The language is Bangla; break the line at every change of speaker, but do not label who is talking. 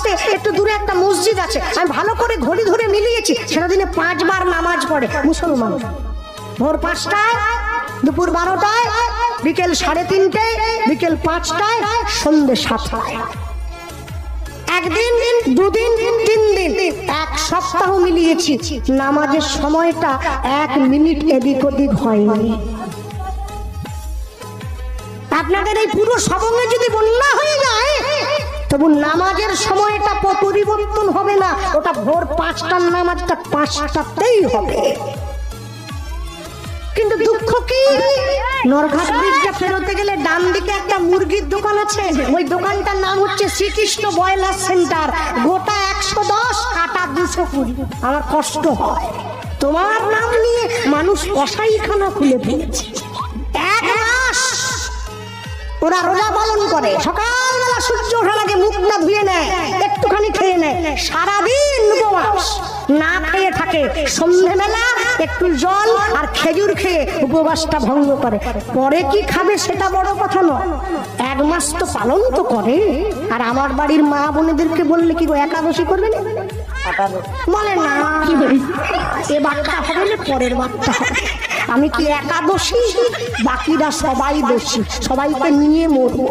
আসতে একটু দূরে একটা মসজিদ আছে, আমি ভালো করে ঘড়ি ধরে মিলিয়েছি, সেটা দিনে 5 বার নামাজ পড়ে মুসলমান। ভোর 5টায়, দুপুর 12টায়, বিকেল 3:30টায়, বিকেল 5টায়, সন্ধ্যে 7টায়। একদিন, দুদিন, 3 দিন, 1 সপ্তাহ মিলিয়েছি, নামাজের সময়টা 1 মিনিট এদিক ওদিক হয়নি। আপনাদের এই পুরো সবঙ্গে যদি বন্যা হয়ে যায়, তবু নামাজের সময়টা পরিবর্তন হবে না, ওটা ভোর 5টার নামাজটা 5টাতেই হবে। কিন্তু দুঃখ কি, নরঘাট ব্রিজটা ফেরোতে গেলে ডান দিকে একটা মুরগির দোকান আছে, ওই দোকানটার নাম হচ্ছে শ্রীকৃষ্ণ ব্রয়লার সেন্টার। গোটা 110, কাটা 220। আমার কষ্ট হয়, তোমার নাম নিয়ে মানুষ কসাইখানা খুলে ফেলেছে। 1 মাস ওরা রোজা পালন করে, সকালবেলা সূর্য ওঠার আগে মুখটা ধুয়ে নেয়, একটুখানি খেয়ে নেয়, সারাদিন উপবাস না খেয়ে থাকে, সন্ধ্যেবেলা একটু জল আর খেজুর খেয়ে উপবাসটা ভঙ্গ করে। পরে কি খাবে সেটা বড় কথা নয়, 1 মাস তো পালন তো করে। আর আমার বাড়ির মা বোনেদেরকে বললে কি গো একাদশী করবে না, বলে না, এ বাচ্চা হবে না, পরের বাচ্চা হবে। আমি কি একাদশী? বাকিরা সবাই দোষী, সবাইকে নিয়ে মরবো।